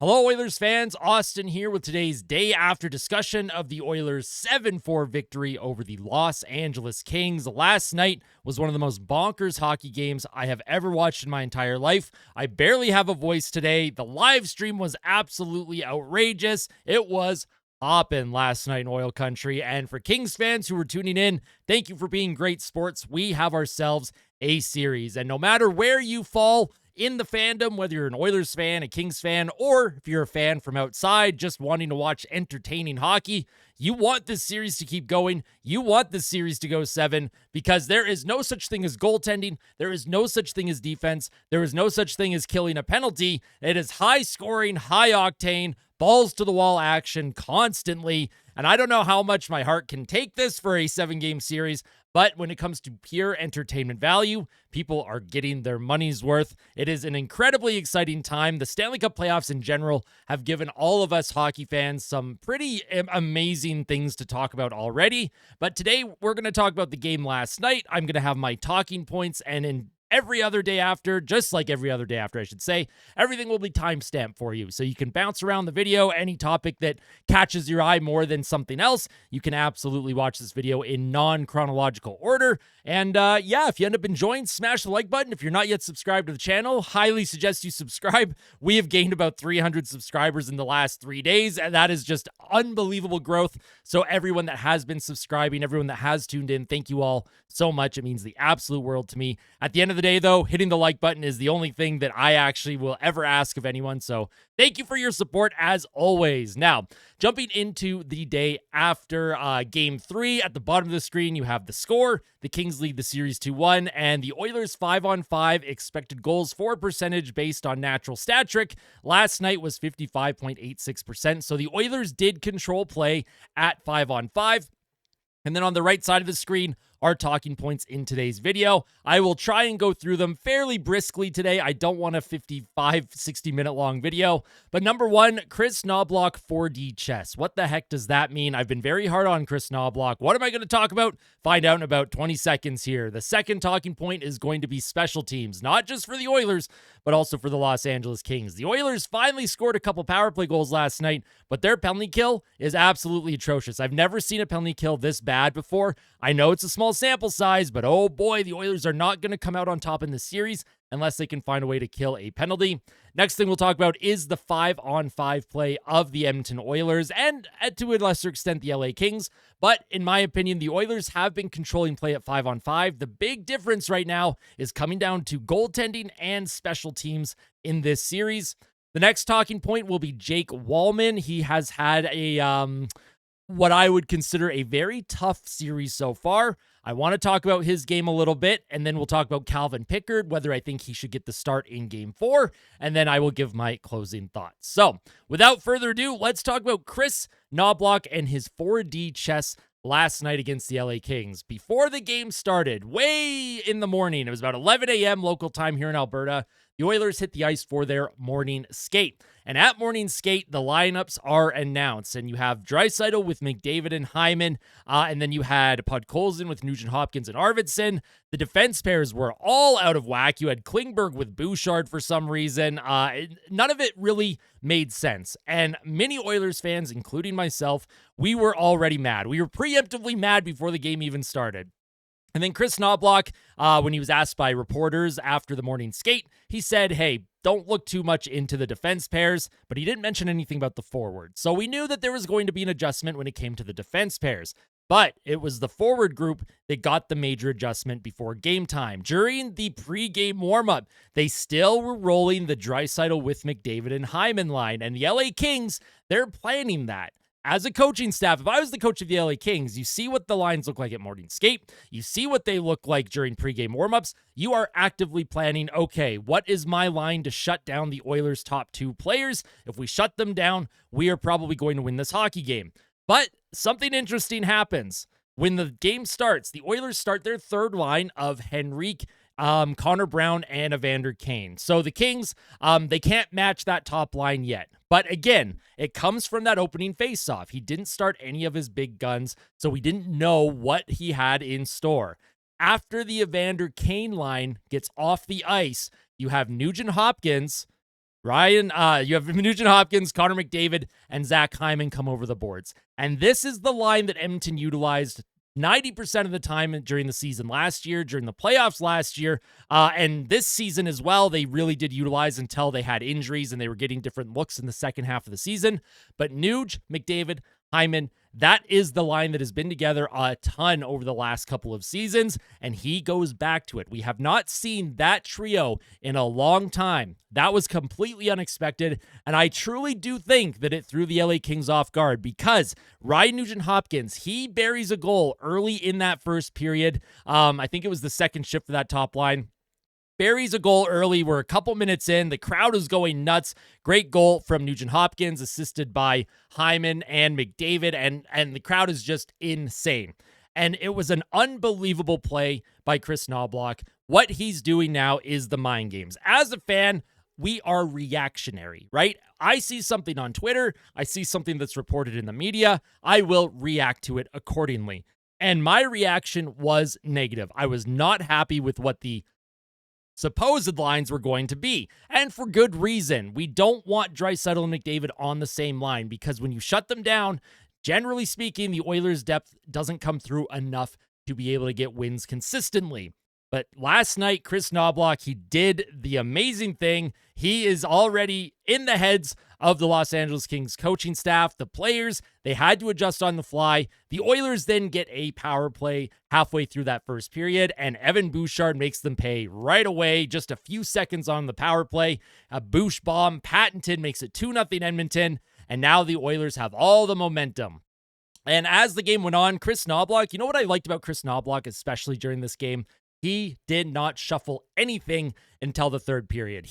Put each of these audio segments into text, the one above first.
Hello, Oilers fans. Austin here with today's day after discussion of the Oilers' 7-4 victory over the Los Angeles Kings. Last night was one of the most bonkers hockey games I have ever watched in my entire life. I barely have a voice today. The live stream was absolutely outrageous. It was hopping last night in Oil Country. And for Kings fans who were tuning in, thank you for being great sports. We have ourselves a series. And no matter where you fall in the fandom, whether you're an Oilers fan, a Kings fan, or if you're a fan from outside just wanting to watch entertaining hockey, you want this series to keep going. You want this series to go 7 because there is no such thing as goaltending. There is no such thing as defense. There is no such thing as killing a penalty. It is high scoring, high octane, balls to the wall action constantly. And I don't know how much my heart can take this for a 7-game series, but when it comes to pure entertainment value, people are getting their money's worth. It is an incredibly exciting time. The Stanley Cup playoffs in general have given all of us hockey fans some pretty amazing things to talk about already. But today we're going to talk about the game last night. I'm going to have my talking points, and in every other day after, just like every other day after, I should say, everything will be timestamped for you. So you can bounce around the video. Any topic that catches your eye more than something else, you can absolutely watch this video in non-chronological order. And yeah, if you end up enjoying, smash the like button. If you're not yet subscribed to the channel, highly suggest you subscribe. We have gained about 300 subscribers in the last 3 days, and that is just unbelievable growth. So everyone that has been subscribing, everyone that has tuned in, thank you all so much. It means the absolute world to me. At the end of the day, though, hitting the like button is the only thing that I actually will ever ask of anyone. So thank you for your support as always. Now, jumping into the day after Game 3, at the bottom of the screen, you have the score. The Kings lead the series 2-1, and the Oilers 5-on-5 expected goals for percentage based on natural stat trick last night was 55.86%. So the Oilers did control play at 5-on-5. And then on the right side of the screen, our talking points in today's video. I will try and go through them fairly briskly today. I don't want a 55, 60-minute long video. But number one, Chris Knoblauch 4D chess. What the heck does that mean? I've been very hard on Chris Knoblauch. What am I going to talk about? Find out in about 20 seconds here. The second talking point is going to be special teams, not just for the Oilers, but also for the Los Angeles Kings. The Oilers finally scored a couple power play goals last night, but their penalty kill is absolutely atrocious. I've never seen a penalty kill this bad before. I know it's a small sample size, but oh boy, the Oilers are not going to come out on top in this series unless they can find a way to kill a penalty. Next thing we'll talk about is the 5-on-5 play of the Edmonton Oilers and to a lesser extent the LA Kings. But in my opinion, the Oilers have been controlling play at 5-on-5. The big difference right now is coming down to goaltending and special teams in this series. The next talking point will be Jake Walman. He has had a what I would consider a very tough series so far. I want to talk about his game a little bit, and then we'll talk about Calvin Pickard, whether I think he should get the start in Game 4, and then I will give my closing thoughts. So, without further ado, let's talk about Chris Knoblauch and his 4D chess last night against the LA Kings. Before the game started, way in the morning, it was about 11 a.m. local time here in Alberta, the Oilers hit the ice for their morning skate. And at morning skate, the lineups are announced. And you have Draisaitl with McDavid and Hyman. And then you had Podkolzin with Nugent Hopkins and Arvidsson. The defense pairs were all out of whack. You had Klingberg with Bouchard for some reason. None of it really made sense. And many Oilers fans, including myself, we were already mad. We were preemptively mad before the game even started. And then Chris Knoblauch, when he was asked by reporters after the morning skate, he said, hey, don't look too much into the defense pairs, but he didn't mention anything about the forward. So we knew that there was going to be an adjustment when it came to the defense pairs. But it was the forward group that got the major adjustment before game time. During the pregame warmup, they still were rolling the Draisaitl with McDavid and Hyman line. And the LA Kings, they're planning that. As a coaching staff, if I was the coach of the LA Kings, you see what the lines look like at morning skate. You see what they look like during pregame warmups. You are actively planning, okay, what is my line to shut down the Oilers' top 2 players? If we shut them down, we are probably going to win this hockey game. But something interesting happens. When the game starts, the Oilers start their third line of Henrique, Connor Brown, and Evander Kane. So the Kings, they can't match that top line yet. But again, it comes from that opening faceoff. He didn't start any of his big guns, so we didn't know what he had in store. After the Evander Kane line gets off the ice, you have Nugent Hopkins You have Nugent Hopkins, Connor McDavid, and Zach Hyman come over the boards. And this is the line that Edmonton utilized 90% of the time during the season last year, during the playoffs last year, and this season as well. They really did utilize until they had injuries and they were getting different looks in the second half of the season. But Nuge, McDavid, Hyman, that is the line that has been together a ton over the last couple of seasons, and he goes back to it. We have not seen that trio in a long time. That was completely unexpected, and I truly do think that it threw the LA Kings off guard because Ryan Nugent-Hopkins, he buries a goal early in that first period. I think it was the second shift of that top line. Buries a goal early. We're a couple minutes in. The crowd is going nuts. Great goal from Nugent-Hopkins, assisted by Hyman and McDavid, and the crowd is just insane. And it was an unbelievable play by Chris Knoblauch. What he's doing now is the mind games. As a fan, we are reactionary, right? I see something on Twitter. I see something that's reported in the media. I will react to it accordingly. And my reaction was negative. I was not happy with what the supposed lines were going to be, and for good reason. We don't want Draisaitl and McDavid on the same line because when you shut them down, generally speaking, the Oilers' depth doesn't come through enough to be able to get wins consistently. But last night, Chris Knoblauch, he did the amazing thing. He is already in the heads of the Los Angeles Kings coaching staff. The players, they had to adjust on the fly. The Oilers then get a power play halfway through that first period, and Evan Bouchard makes them pay right away, just a few seconds on the power play. A Bouch bomb patented makes it 2-0 Edmonton, and now the Oilers have all the momentum. And as the game went on, Chris Knoblauch, you know what I liked about Chris Knoblauch, especially during this game? He did not shuffle anything until the third period.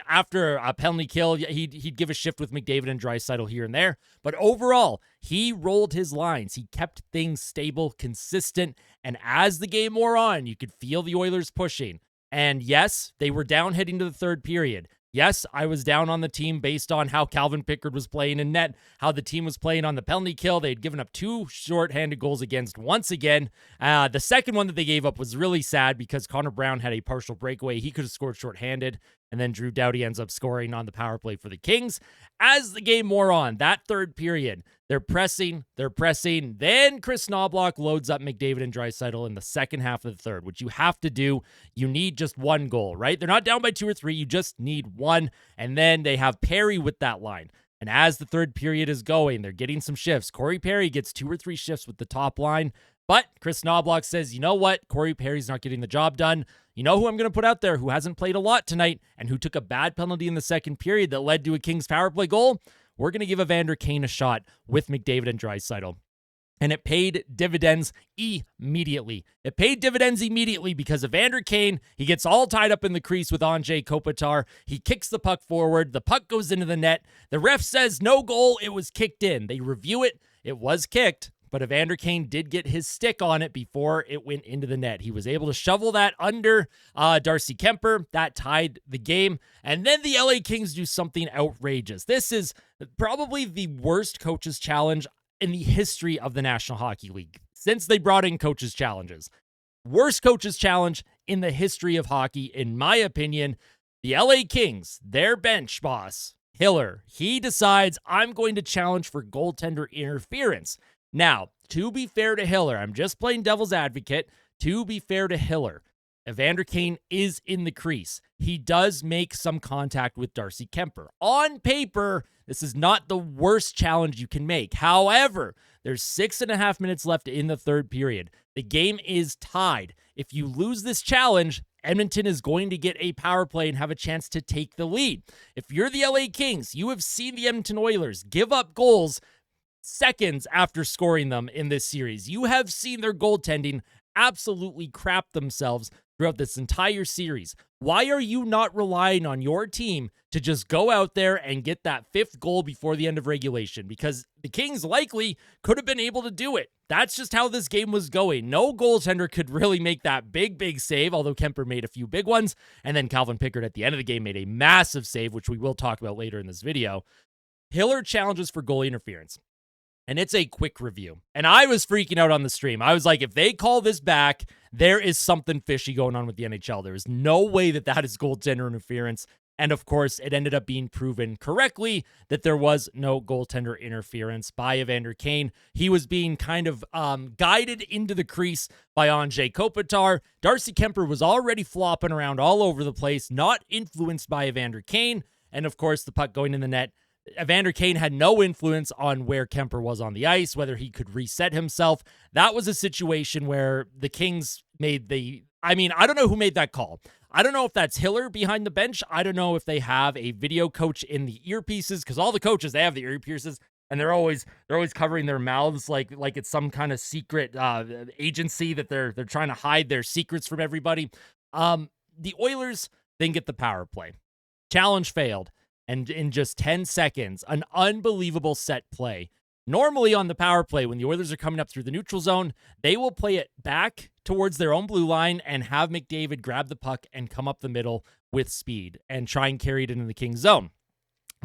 After a penalty kill, he'd give a shift with McDavid and Draisaitl here and there. But overall, he rolled his lines. He kept things stable, consistent. And as the game wore on, you could feel the Oilers pushing. And yes, they were down heading to the third period. Yes, I was down on the team based on how Calvin Pickard was playing in net, how the team was playing on the penalty kill. They'd given up 2 shorthanded goals against once again. The second one that they gave up was really sad because Connor Brown had a partial breakaway. He could have scored shorthanded, and then Drew Doughty ends up scoring on the power play for the Kings. As the game wore on, that third period, they're pressing. Then Chris Knoblauch loads up McDavid and Draisaitl in the second half of the third, which you have to do. You need just one goal, right? They're not down by 2 or 3. You just need one. And then they have Perry with that line. And as the third period is going, they're getting some shifts. Corey Perry gets 2 or 3 shifts with the top line. But Chris Knoblauch says, you know what? Corey Perry's not getting the job done. You know who I'm going to put out there who hasn't played a lot tonight and who took a bad penalty in the second period that led to a Kings power play goal? We're going to give Evander Kane a shot with McDavid and Draisaitl. And it paid dividends immediately. It paid dividends immediately because Evander Kane, he gets all tied up in the crease with Anze Kopitar. He kicks the puck forward. The puck goes into the net. The ref says no goal. It was kicked in. They review it. It was kicked, but Evander Kane did get his stick on it before it went into the net. He was able to shovel that under Darcy Kemper. That tied the game. And then the LA Kings do something outrageous. This is probably the worst coach's challenge in the history of the National Hockey League since they brought in coaches' challenges. Worst coaches' challenge in the history of hockey, in my opinion. The LA Kings, their bench boss, Hiller, he decides, I'm going to challenge for goaltender interference. Now, to be fair to Hiller, I'm just playing devil's advocate. To be fair to Hiller, Evander Kane is in the crease. He does make some contact with Darcy Kemper. On paper, this is not the worst challenge you can make. However, there's 6.5 minutes left in the third period. The game is tied. If you lose this challenge, Edmonton is going to get a power play and have a chance to take the lead. If you're the LA Kings, you have seen the Edmonton Oilers give up goals seconds after scoring them in this series. You have seen their goaltending absolutely crap themselves throughout this entire series. Why are you not relying on your team to just go out there and get that 5th goal before the end of regulation? Because the Kings likely could have been able to do it. That's just how this game was going. No goaltender could really make that big save, although Kemper made a few big ones. And then Calvin Pickard at the end of the game made a massive save, which we will talk about later in this video. Hiller challenges for goalie interference. And it's a quick review. And I was freaking out on the stream. I was like, if they call this back, there is something fishy going on with the NHL. There is no way that is goaltender interference. And of course, it ended up being proven correctly that there was no goaltender interference by Evander Kane. He was being kind of guided into the crease by Anze Kopitar. Darcy Kuemper was already flopping around all over the place, not influenced by Evander Kane. And of course, the puck going in the net. Evander Kane had no influence on where Kuemper was on the ice, whether he could reset himself. That was a situation where the Kings made I don't know who made that call. I don't know if that's Hiller behind the bench. I don't know if they have a video coach in the earpieces, because all the coaches, they have the earpieces, and they're always covering their mouths like it's some kind of secret agency that they're trying to hide their secrets from everybody. The Oilers didn't get the power play. Challenge failed. And in just 10 seconds, an unbelievable set play. Normally on the power play, when the Oilers are coming up through the neutral zone, they will play it back towards their own blue line and have McDavid grab the puck and come up the middle with speed and try and carry it into the Kings zone.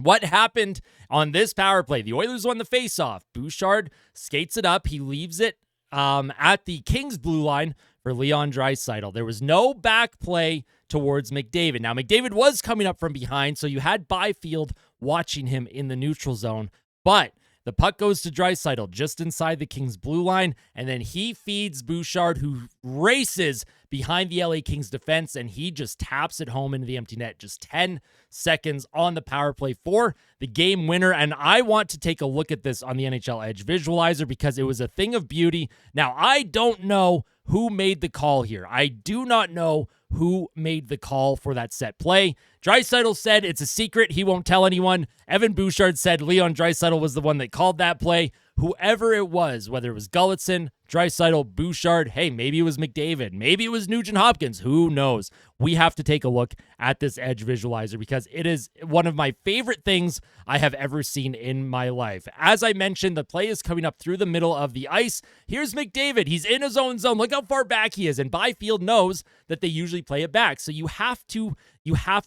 What happened on this power play? The Oilers won the faceoff. Bouchard skates it up. He leaves it at the Kings blue line for Leon Draisaitl. There was no back play towards McDavid. Now, McDavid was coming up from behind, so you had Byfield watching him in the neutral zone, but the puck goes to Draisaitl just inside the Kings blue line, and then he feeds Bouchard, who races behind the LA Kings defense, and he just taps it home into the empty net. Just 10 seconds on the power play for the game winner, and I want to take a look at this on the NHL Edge visualizer because it was a thing of beauty. Now, I don't know who made the call here. I do not know who made the call for that set play. Draisaitl said it's a secret. He won't tell anyone. Evan Bouchard said Leon Draisaitl was the one that called that play. Whoever it was, whether it was Gulletson, Draisaitl, Bouchard, hey, maybe it was McDavid, maybe it was Nugent Hopkins, who knows? We have to take a look at this Edge visualizer because it is one of my favorite things I have ever seen in my life. As I mentioned, the play is coming up through the middle of the ice. Here's McDavid. He's in his own zone. Look how far back he is. And Byfield knows that they usually play it back. So you have to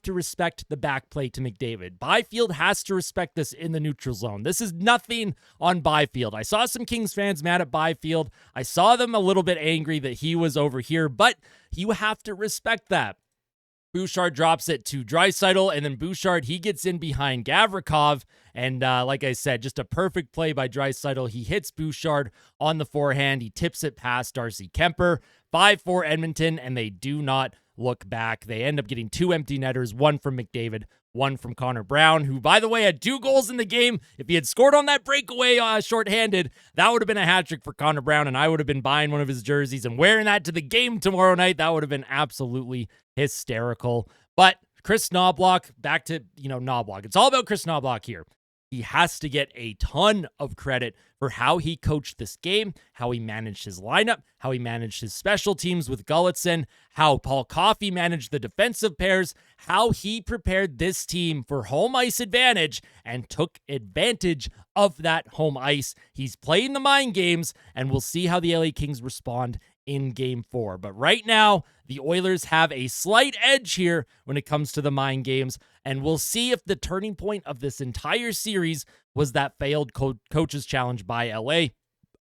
respect the back play to McDavid. Byfield has to respect this in the neutral zone. This is nothing on Byfield. I saw some Kings fans mad at Byfield. I saw them a little bit angry that he was over here, but you have to respect that. Bouchard drops it to Draisaitl, and then Bouchard, he gets in behind Gavrikov, and like I said, just a perfect play by Draisaitl. He hits Bouchard on the forehand. He tips it past Darcy Kuemper. 5-4 Edmonton, and they do not look back. They end up getting 2 empty netters, one from McDavid, one from Connor Brown, who, by the way, had 2 goals in the game. If he had scored on that breakaway shorthanded, that would have been a hat trick for Connor Brown, and I would have been buying one of his jerseys and wearing that to the game tomorrow night. That would have been absolutely hysterical. But Chris Knoblauch, back to, Knoblauch. It's all about Chris Knoblauch here. He has to get a ton of credit for how he coached this game, how he managed his lineup, how he managed his special teams with Gulletson, how Paul Coffey managed the defensive pairs, how he prepared this team for home ice advantage and took advantage of that home ice. He's playing the mind games, and we'll see how the LA Kings respond in Game 4. But right now, the Oilers have a slight edge here when it comes to the mind games, and we'll see if the turning point of this entire series was that failed coach's challenge by LA.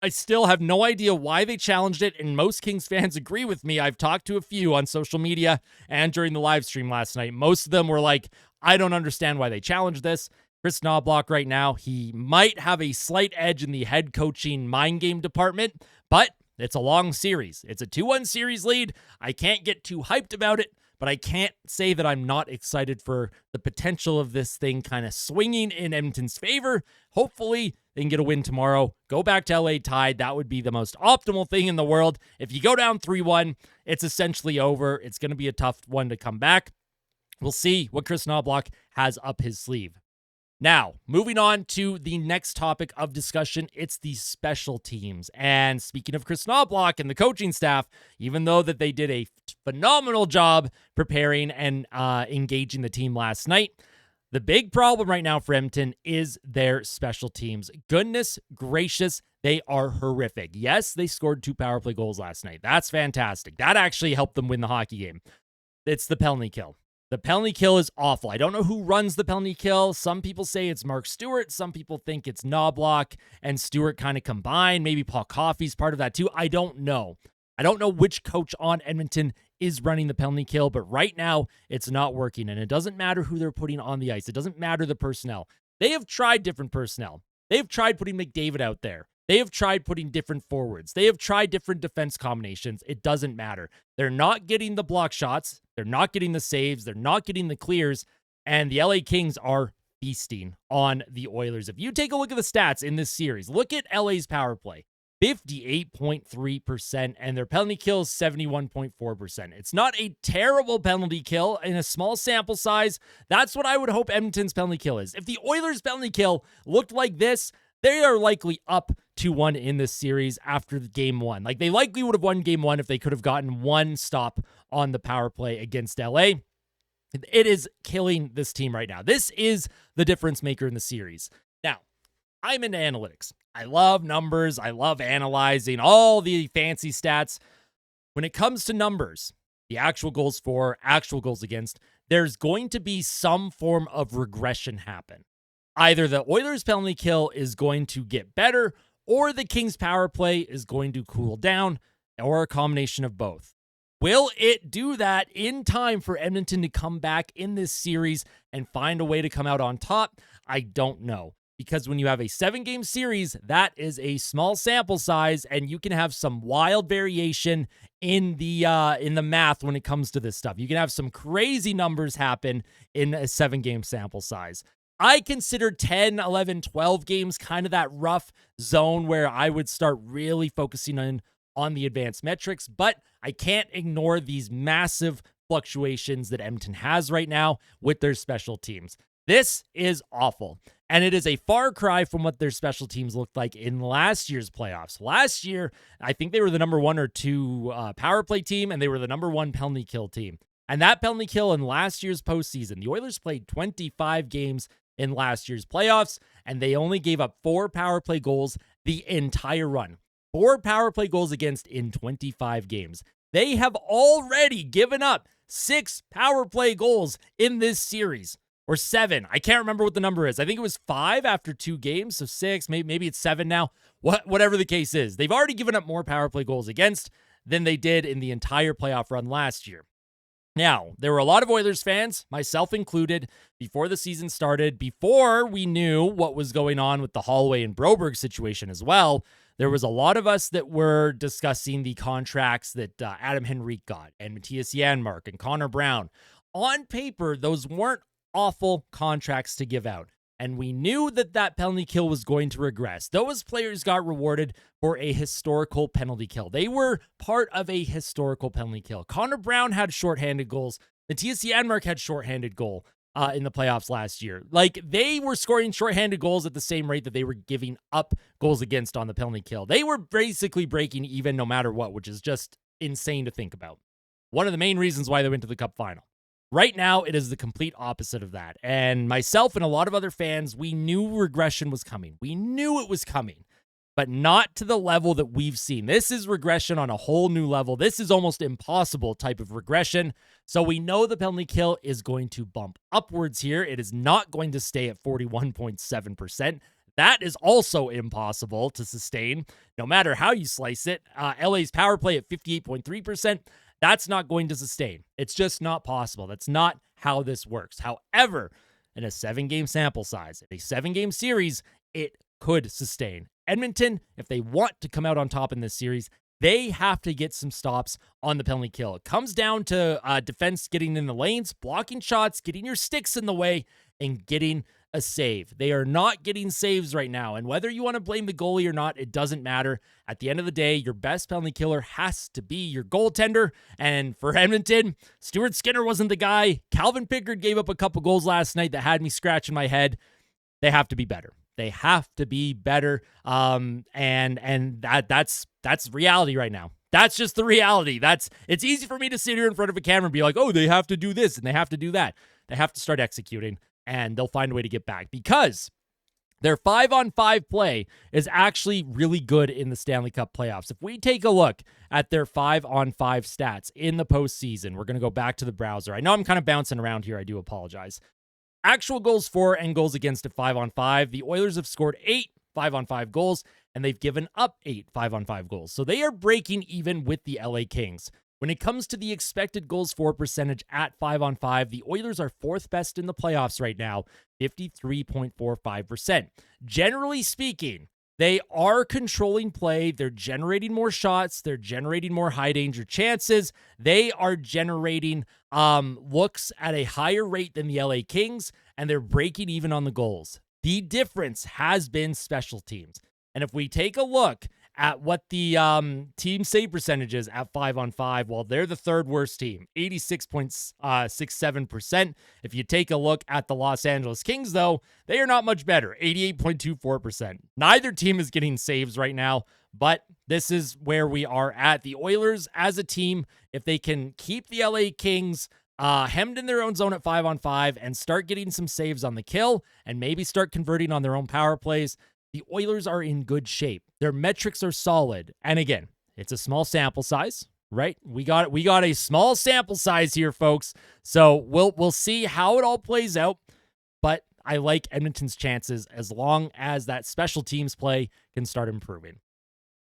I still have no idea why they challenged it, and most Kings fans agree with me. I've talked to a few on social media and during the live stream last night. Most of them were like, I don't understand why they challenged this. Chris Knoblauch right now, he might have a slight edge in the head coaching mind game department, but it's a long series. It's a 2-1 series lead. I can't get too hyped about it, but I can't say that I'm not excited for the potential of this thing kind of swinging in Edmonton's favor. Hopefully, they can get a win tomorrow. Go back to LA tied. That would be the most optimal thing in the world. If you go down 3-1, it's essentially over. It's going to be a tough one to come back. We'll see what Chris Knoblauch has up his sleeve. Now, moving on to the next topic of discussion, it's the special teams. And speaking of Chris Knoblauch and the coaching staff, even though that they did a phenomenal job preparing and engaging the team last night, the big problem right now for Edmonton is their special teams. Goodness gracious, they are horrific. Yes, they scored 2 power play goals last night. That's fantastic. That actually helped them win the hockey game. It's the penalty kill. The penalty kill is awful. I don't know who runs the penalty kill. Some people say it's Mark Stewart. Some people think it's Knoblauch and Stewart kind of combined. Maybe Paul Coffey's part of that too. I don't know. I don't know which coach on Edmonton is running the penalty kill, but right now it's not working, and it doesn't matter who they're putting on the ice. It doesn't matter the personnel. They have tried different personnel. They've tried putting McDavid out there. They have tried putting different forwards. They have tried different defense combinations. It doesn't matter. They're not getting the block shots. They're not getting the saves. They're not getting the clears, and the LA Kings are feasting on the Oilers. If you take a look at the stats in this series, look at LA's power play. 58.3%, and their penalty kill is 71.4%. It's not a terrible penalty kill in a small sample size. That's what I would hope Edmonton's penalty kill is. If the Oilers' penalty kill looked like this, they are likely up 2-1 in this series after game one. Like, they likely would have won game one if they could have gotten one stop on the power play against LA. It is killing this team right now. This is the difference maker in the series. Now, I'm into analytics. I love numbers. I love analyzing all the fancy stats. When it comes to numbers, the actual goals for, actual goals against, there's going to be some form of regression happen. Either the Oilers' penalty kill is going to get better, or the Kings' power play is going to cool down, or a combination of both. Will it do that in time for Edmonton to come back in this series and find a way to come out on top? I don't know. Because when you have a 7-game series, that is a small sample size, and you can have some wild variation in the math when it comes to this stuff. You can have some crazy numbers happen in a 7-game sample size. I consider 10, 11, 12 games kind of that rough zone where I would start really focusing on the advanced metrics, but I can't ignore these massive fluctuations that Edmonton has right now with their special teams. This is awful, and it is a far cry from what their special teams looked like in last year's playoffs. Last year, I think they were the number 1 or 2 power play team, and they were the number 1 penalty kill team. And that penalty kill in last year's postseason, the Oilers played 25 games in last year's playoffs, and they only gave up 4 power play goals the entire run. 4 power play goals against in 25 games. They have already given up 6 power play goals in this series. Or 7. I can't remember what the number is. I think it was 5 after 2 games, so 6. Maybe it's 7 now. Whatever the case is. They've already given up more power play goals against than they did in the entire playoff run last year. Now, there were a lot of Oilers fans, myself included, before the season started, before we knew what was going on with the Holloway and Broberg situation as well. There was a lot of us that were discussing the contracts that Adam Henrique got, and Matthias Janmark and Connor Brown. On paper, those weren't awful contracts to give out. And we knew that that penalty kill was going to regress. Those players got rewarded for a historical penalty kill. They were part of a historical penalty kill. Connor Brown had shorthanded goals. Matthias Janmark had shorthanded goal in the playoffs last year. Like, they were scoring shorthanded goals at the same rate that they were giving up goals against on the penalty kill. They were basically breaking even no matter what, which is just insane to think about. One of the main reasons why they went to the Cup final. Right now, it is the complete opposite of that. And myself and a lot of other fans, we knew regression was coming. We knew it was coming, but not to the level that we've seen. This is regression on a whole new level. This is almost impossible type of regression. So we know the penalty kill is going to bump upwards here. It is not going to stay at 41.7%. That is also impossible to sustain, no matter how you slice it. LA's power play at 58.3%. That's not going to sustain. It's just not possible. That's not how this works. However, in a 7-game sample size, in a 7-game series, it could sustain. Edmonton, if they want to come out on top in this series, they have to get some stops on the penalty kill. It comes down to defense getting in the lanes, blocking shots, getting your sticks in the way, and getting a save. They are not getting saves right now, and whether you want to blame the goalie or not, it doesn't matter. At the end of the day, your best penalty killer has to be your goaltender, and for Edmonton, Stuart Skinner wasn't the guy. Calvin Pickard gave up a couple goals last night that had me scratching my head. They have to be better. They have to be better, and that's reality right now. That's just the reality. It's easy for me to sit here in front of a camera and be like, oh, they have to do this and they have to do that. They have to start executing, and they'll find a way to get back because their 5-on-5 play is actually really good in the Stanley Cup playoffs. If we take a look at their 5-on-5 stats in the postseason, we're going to go back to the browser. I know I'm kind of bouncing around here. I do apologize. Actual goals for and goals against at 5-on-5. The Oilers have scored 8 5-on-5 goals, and they've given up 8 5-on-5 goals. So they are breaking even with the LA Kings. When it comes to the expected goals for percentage at 5-on-5, the Oilers are fourth best in the playoffs right now, 53.45%. Generally speaking, they are controlling play. They're generating more shots. They're generating more high danger chances. They are generating looks at a higher rate than the LA Kings, and they're breaking even on the goals. The difference has been special teams. And if we take a look at what the team save percentage is at 5-on-5, well, they're the third worst team, 86.67%. If you take a look at the Los Angeles Kings, though, they are not much better, 88.24%. Neither team is getting saves right now, but this is where we are at. The Oilers, as a team, if they can keep the LA Kings hemmed in their own zone at 5-on-5 and start getting some saves on the kill and maybe start converting on their own power plays, the Oilers are in good shape. Their metrics are solid. And again, it's a small sample size, right? We got a small sample size here, folks. So we'll see how it all plays out. But I like Edmonton's chances as long as that special teams play can start improving.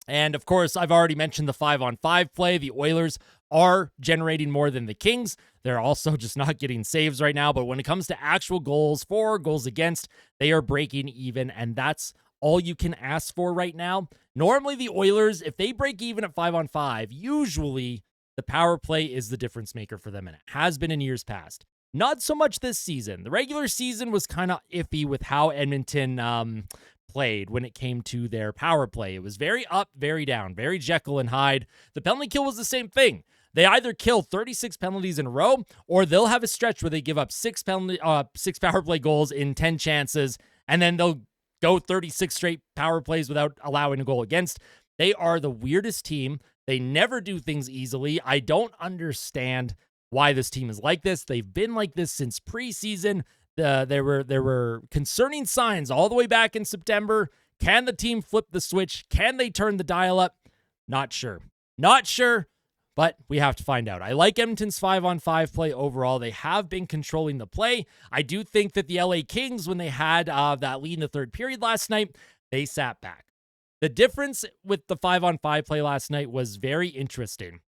And of course, I've already mentioned the 5-on-5 play. The Oilers are generating more than the Kings. They're also just not getting saves right now. But when it comes to actual goals for, goals against, they are breaking even. And that's all you can ask for right now. Normally, the Oilers, if they break even at 5-on-5, usually the power play is the difference maker for them, and it has been in years past. Not so much this season. The regular season was kind of iffy with how Edmonton played when it came to their power play. It was very up, very down, very Jekyll and Hyde. The penalty kill was the same thing. They either kill 36 penalties in a row, or they'll have a stretch where they give up six power play goals in 10 chances, and then they'll go 36 straight power plays without allowing a goal against. They are the weirdest team. They never do things easily. I don't understand why this team is like this. They've been like this since preseason. There were concerning signs all the way back in September. Can the team flip the switch? Can they turn the dial up? Not sure. But we have to find out. I like Edmonton's 5-on-5 play overall. They have been controlling the play. I do think that the LA Kings, when they had that lead in the third period last night, they sat back. The difference with the 5-on-5 play last night was very interesting.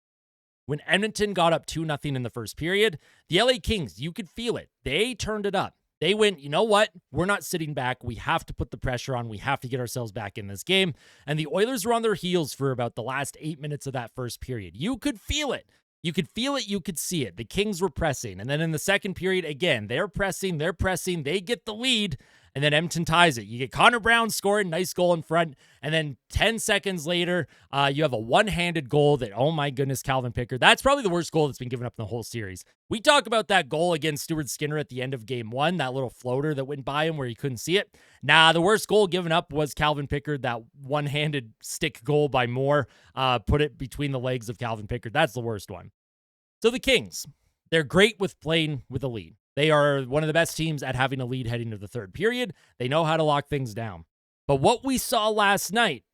When Edmonton got up 2-0 in the first period, the LA Kings, you could feel it. They turned it up. They went, you know what? We're not sitting back. We have to put the pressure on. We have to get ourselves back in this game. And the Oilers were on their heels for about the last 8 minutes of that first period. You could feel it. You could feel it. You could see it. The Kings were pressing. And then in the second period, again, they're pressing. They get the lead. And then Edmonton ties it. You get Connor Brown scoring, nice goal in front. And then 10 seconds later, you have a one-handed goal that, oh my goodness, Calvin Pickard. That's probably the worst goal that's been given up in the whole series. We talk about that goal against Stuart Skinner at the end of game one, that little floater that went by him where he couldn't see it. The worst goal given up was Calvin Pickard, that one-handed stick goal by Moore. Put it between the legs of Calvin Pickard. That's the worst one. So the Kings, they're great with playing with a lead. They are one of the best teams at having a lead heading to the third period. They know how to lock things down. But what we saw last night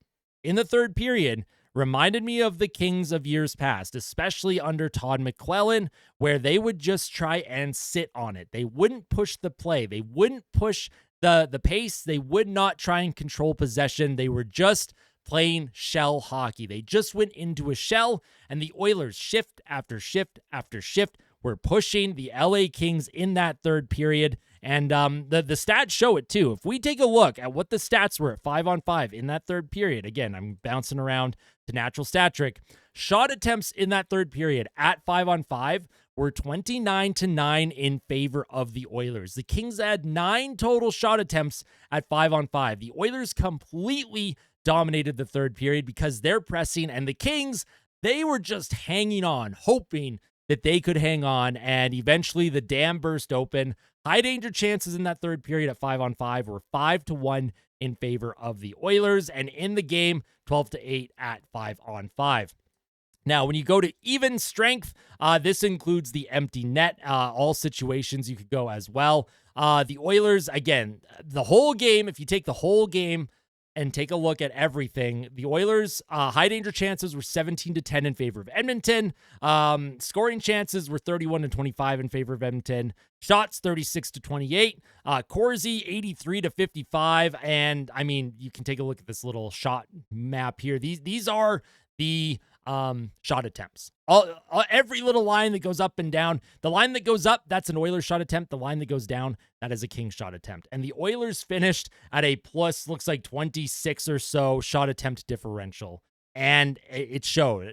in the third period reminded me of the Kings of years past, especially under Todd McClellan, where they would just try and sit on it. They wouldn't push the play. They wouldn't push the pace. They would not try and control possession. They were just playing shell hockey. They just went into a shell, and the Oilers, shift after shift after shift, were pushing the LA Kings in that third period. And the stats show it too. If we take a look at what the stats were at 5-on-5 in that third period, again, I'm bouncing around to natural stat trick. Shot attempts in that third period at 5-on-5 were 29-9 in favor of the Oilers. The Kings had 9 total shot attempts at 5-on-5. The Oilers completely dominated the third period because they're pressing, and the Kings, they were just hanging on, hoping that they could hang on, and eventually the dam burst open. High danger chances in that third period at 5-on-5 were 5-1 in favor of the Oilers, and in the game, 12-8 at 5-on-5. Now, when you go to even strength, this includes the empty net. All situations you could go as well. The Oilers, again, the whole game, if you take the whole game and take a look at everything, the Oilers' high danger chances were 17-10 in favor of Edmonton. Scoring chances were 31-25 in favor of Edmonton. Shots 36-28. Corsi 83-55. And I mean, you can take a look at this little shot map here. These are the shot attempts. Every little line that goes up and down. The line that goes up, that's an Oilers shot attempt. The line that goes down, that is a Kings shot attempt. And the Oilers finished at a plus, looks like 26 or so shot attempt differential. And it showed,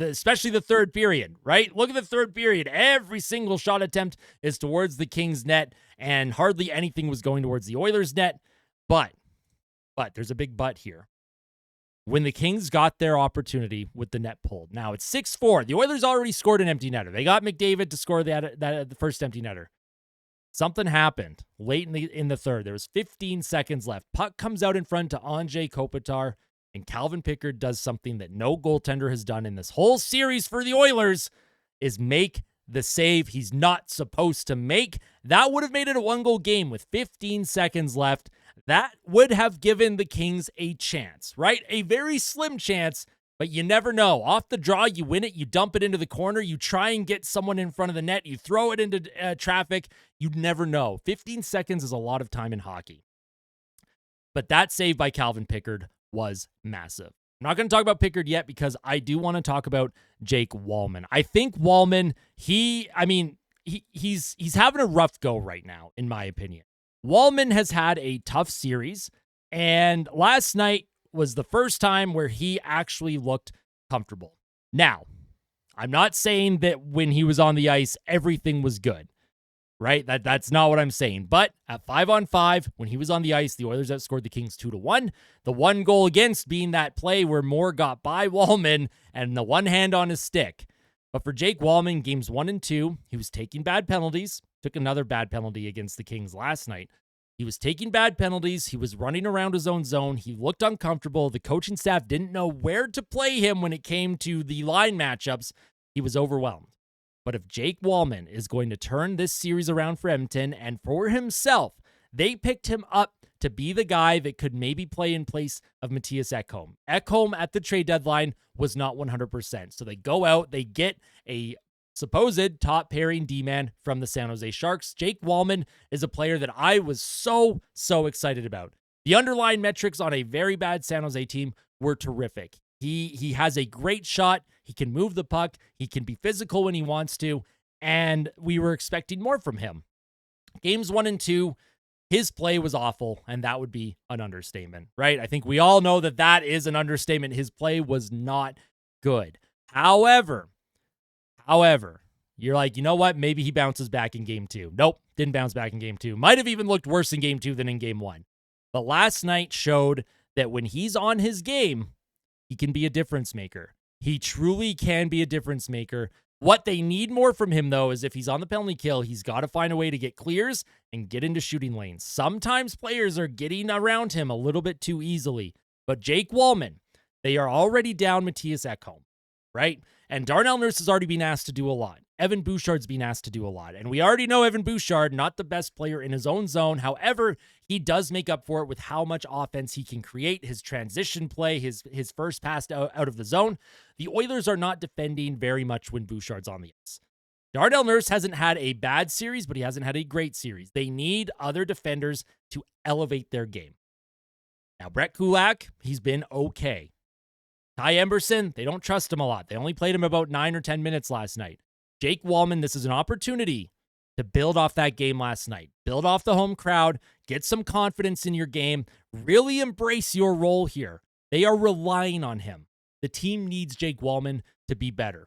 especially the third period, right? Look at the third period. Every single shot attempt is towards the Kings net, and hardly anything was going towards the Oilers net. But there's a big but here. When the Kings got their opportunity with the net pulled, now it's 6-4. The Oilers already scored an empty netter. They got McDavid to score the first empty netter. Something happened late in the third. There was 15 seconds left. Puck comes out in front to Anze Kopitar, and Calvin Pickard does something that no goaltender has done in this whole series for the Oilers, is make the save he's not supposed to make. That would have made it a one-goal game with 15 seconds left. That would have given the Kings a chance, right? A very slim chance, but you never know. Off the draw, you win it, you dump it into the corner, you try and get someone in front of the net, you throw it into traffic. You'd never know. 15 seconds is a lot of time in hockey. But that save by Calvin Pickard was massive. I'm not going to talk about Pickard yet because I do want to talk about Jake Walman. I think Walman, he's having a rough go right now, in my opinion. Walman has had a tough series, and last night was the first time where he actually looked comfortable. Now, I'm not saying that when he was on the ice, everything was good, right? That's not what I'm saying. But at 5-on-5, when he was on the ice, the Oilers outscored the Kings 2-1. The one goal against being that play where Moore got by Walman and the one hand on his stick. But for Jake Walman, games 1 and 2, he was taking bad penalties. Took another bad penalty against the Kings last night. He was taking bad penalties. He was running around his own zone. He looked uncomfortable. The coaching staff didn't know where to play him when it came to the line matchups. He was overwhelmed. But if Jake Walman is going to turn this series around for Edmonton and for himself, they picked him up to be the guy that could maybe play in place of Mattias Ekholm. Ekholm at the trade deadline was not 100%. So they go out, they get a supposed top pairing D-man from the San Jose Sharks. Jake Walman is a player that I was so excited about. The underlying metrics on a very bad San Jose team were terrific. He has a great shot. He can move the puck. He can be physical when he wants to. And we were expecting more from him. Games 1 and 2, his play was awful, and that would be an understatement, right? I think we all know that is an understatement. His play was not good. However, you're like, you know what? Maybe he bounces back in game 2. Nope, didn't bounce back in game 2. Might have even looked worse in game 2 than in game 1. But last night showed that when he's on his game, he can be a difference maker. He truly can be a difference maker. What they need more from him, though, is if he's on the penalty kill, he's got to find a way to get clears and get into shooting lanes. Sometimes players are getting around him a little bit too easily. But Jake Walman, they are already down Mattias Ekholm, right? And Darnell Nurse has already been asked to do a lot. Evan Bouchard's been asked to do a lot. And we already know Evan Bouchard, not the best player in his own zone. However, he does make up for it with how much offense he can create, his transition play, his first pass out of the zone. The Oilers are not defending very much when Bouchard's on the ice. Darnell Nurse hasn't had a bad series, but he hasn't had a great series. They need other defenders to elevate their game. Now, Brett Kulak, he's been okay. Ty Emberson, they don't trust him a lot. They only played him about 9 or 10 minutes last night. Jake Walman, this is an opportunity to build off that game last night. Build off the home crowd. Get some confidence in your game. Really embrace your role here. They are relying on him. The team needs Jake Walman to be better.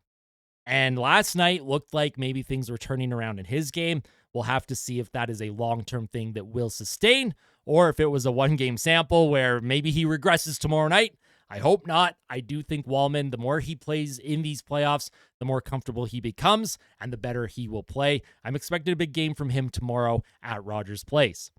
And last night looked like maybe things were turning around in his game. We'll have to see if that is a long-term thing that will sustain or if it was a one-game sample where maybe he regresses tomorrow night. I hope not. I do think Walman, the more he plays in these playoffs, the more comfortable he becomes and the better he will play. I'm expecting a big game from him tomorrow at Rogers Place.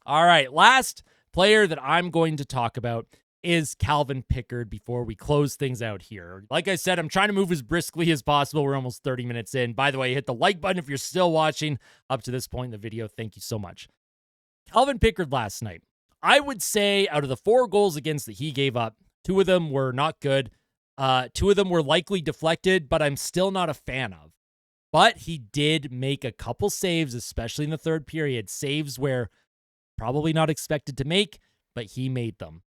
All right, last player that I'm going to talk about is Calvin Pickard before we close things out here. Like I said, I'm trying to move as briskly as possible. We're almost 30 minutes in. By the way, hit the like button if you're still watching up to this point in the video. Thank you so much. Calvin Pickard last night. I would say out of the 4 goals against that he gave up, 2 of them were not good. 2 of them were likely deflected, but I'm still not a fan of. But he did make a couple saves, especially in the third period. Saves where probably not expected to make, but he made them.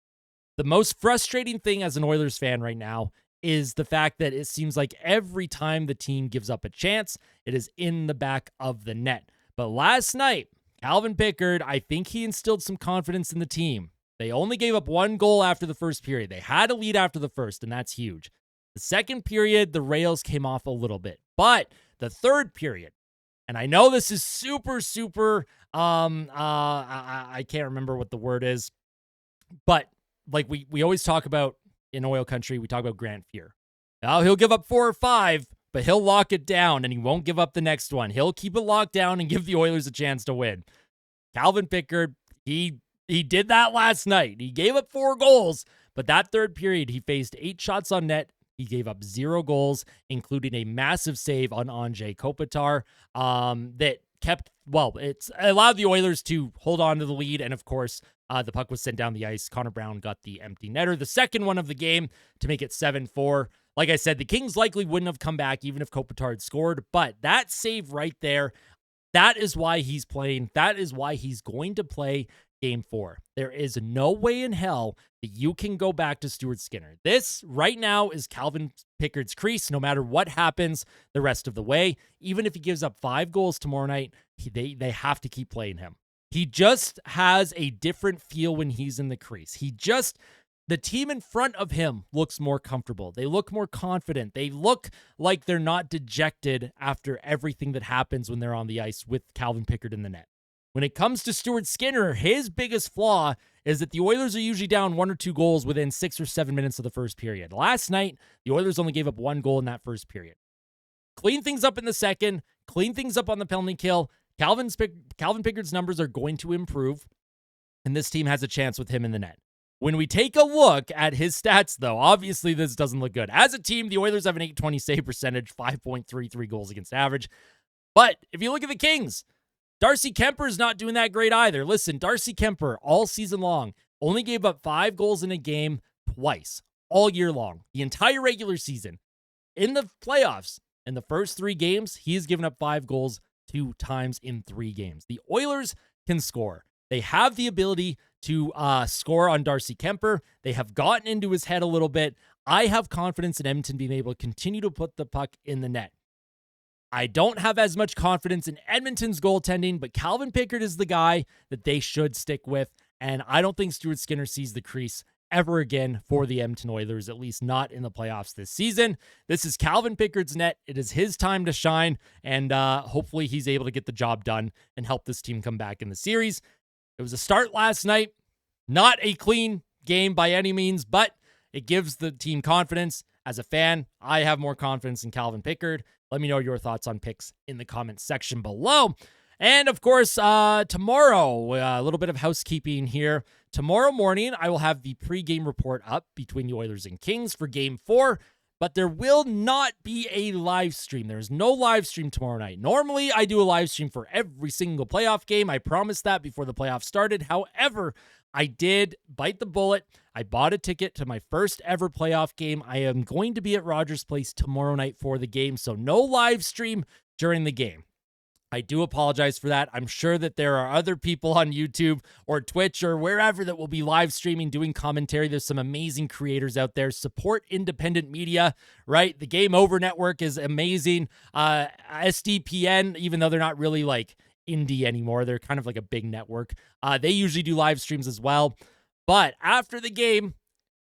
The most frustrating thing as an Oilers fan right now is the fact that it seems like every time the team gives up a chance, it is in the back of the net. But last night, Calvin Pickard, I think he instilled some confidence in the team. They only gave up 1 goal after the first period. They had a lead after the first, and that's huge. The second period, the rails came off a little bit. But the third period, and I know this is super, I can't remember what the word is, but like we always talk about in oil country, we talk about Grant Fuhr. Now he'll give up 4 or 5, but he'll lock it down and he won't give up the next one. He'll keep it locked down and give the Oilers a chance to win. Calvin Pickard, he did that last night. He gave up 4 goals, but that third period, he faced 8 shots on net. He gave up 0 goals, including a massive save on Anze Kopitar that kept, it's allowed the Oilers to hold on to the lead. And of course, the puck was sent down the ice. Connor Brown got the empty netter, the second one of the game, to make it 7-4. Like I said, the Kings likely wouldn't have come back even if Kopitar had scored, but that save right there, that is why he's playing. That is why he's going to play Game 4. There is no way in hell that you can go back to Stuart Skinner. This right now is Calvin Pickard's crease, no matter what happens the rest of the way. Even if he gives up 5 goals tomorrow night, they have to keep playing him. He just has a different feel when he's in the crease. The team in front of him looks more comfortable. They look more confident. They look like they're not dejected after everything that happens when they're on the ice with Calvin Pickard in the net. When it comes to Stuart Skinner, his biggest flaw is that the Oilers are usually down 1 or 2 goals within 6 or 7 minutes of the first period. Last night, the Oilers only gave up 1 goal in that first period. Clean things up in the second, clean things up on the penalty kill. Calvin Pickard's numbers are going to improve, and this team has a chance with him in the net. When we take a look at his stats, though, obviously this doesn't look good. As a team, the Oilers have an .820 save percentage, 5.33 goals against average. But if you look at the Kings, Darcy Kemper's not doing that great either. Listen, Darcy Kemper, all season long, only gave up 5 goals in a game twice, all year long, the entire regular season. In the playoffs, in the first 3 games, he has given up 5 goals 2 times in 3 games. The Oilers can score. They have the ability to score on Darcy Kemper. They have gotten into his head a little bit. I have confidence in Edmonton being able to continue to put the puck in the net. I don't have as much confidence in Edmonton's goaltending, but Calvin Pickard is the guy that they should stick with, and I don't think Stuart Skinner sees the crease ever again for the Edmonton Oilers, at least not in the playoffs this season. This is Calvin Pickard's net. It is his time to shine, and hopefully he's able to get the job done and help this team come back in the series. It was a start last night, not a clean game by any means, but it gives the team confidence. As a fan, I have more confidence in Calvin Pickard. Let me know your thoughts on picks in the comments section below. And of course, tomorrow, a little bit of housekeeping here. Tomorrow morning, I will have the pregame report up between the Oilers and Kings for Game 4, but there will not be a live stream. There's no live stream tomorrow night. Normally, I do a live stream for every single playoff game. I promised that before the playoffs started. However, I did bite the bullet. I bought a ticket to my first ever playoff game. I am going to be at Rogers Place tomorrow night for the game, so no live stream during the game. I do apologize for that. I'm sure that there are other people on YouTube or Twitch or wherever that will be live streaming, doing commentary. There's some amazing creators out there. Support independent media, right? The Game Over Network is amazing. SDPN, even though they're not really like indie anymore, they're kind of like a big network. They usually do live streams as well. But after the game,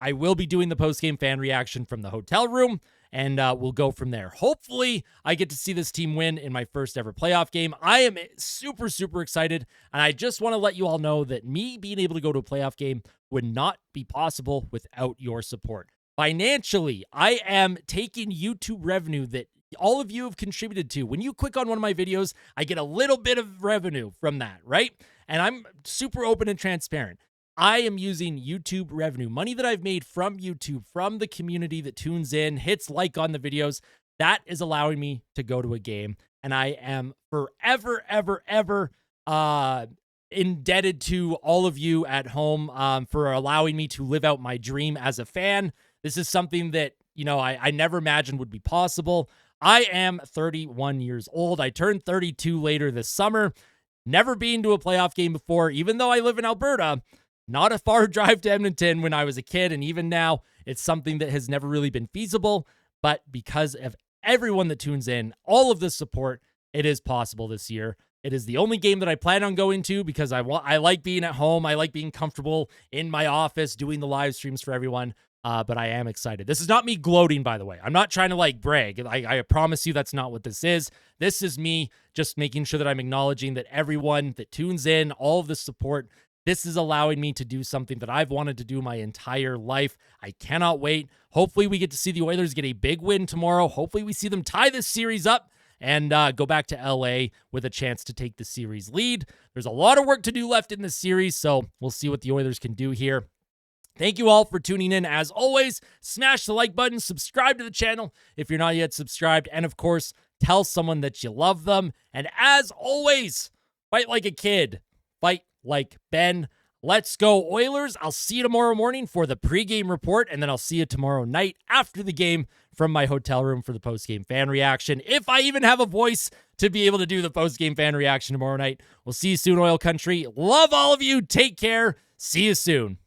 I will be doing the post-game fan reaction from the hotel room, and we'll go from there. Hopefully, I get to see this team win in my first ever playoff game. I am super, super excited, and I just want to let you all know that me being able to go to a playoff game would not be possible without your support. Financially, I am taking YouTube revenue that all of you have contributed to. When you click on one of my videos, I get a little bit of revenue from that, right? And I'm super open and transparent. I am using YouTube revenue, money that I've made from YouTube, from the community that tunes in, hits like on the videos. That is allowing me to go to a game. And I am forever, ever indebted to all of you at home for allowing me to live out my dream as a fan. This is something that, I never imagined would be possible. I am 31 years old. I turned 32 later this summer. Never been to a playoff game before, even though I live in Alberta. Not a far drive to Edmonton when I was a kid, and even now, It's something that has never really been feasible, but because of everyone that tunes in, all of the support, it is possible this year. It is the only game that I plan on going to because I like being at home. I like being comfortable in my office doing the live streams for everyone. But I am excited. This is not me gloating, by the way. I'm not trying to like brag. I promise you that's not what this is. This is me just making sure that I'm acknowledging that everyone that tunes in, all of the support, this is allowing me to do something that I've wanted to do my entire life. I cannot wait. Hopefully we get to see the Oilers get a big win tomorrow. Hopefully we see them tie this series up and go back to LA with a chance to take the series lead. There's a lot of work to do left in this series, so we'll see what the Oilers can do here. Thank you all for tuning in. As always, smash the like button, subscribe to the channel if you're not yet subscribed, and of course, tell someone that you love them. And as always, fight like a kid. Fight like Ben. Let's go, Oilers. I'll see you tomorrow morning for the pregame report, and then I'll see you tomorrow night after the game from my hotel room for the postgame fan reaction. If I even have a voice to be able to do the postgame fan reaction tomorrow night. We'll see you soon, Oil Country. Love all of you. Take care. See you soon.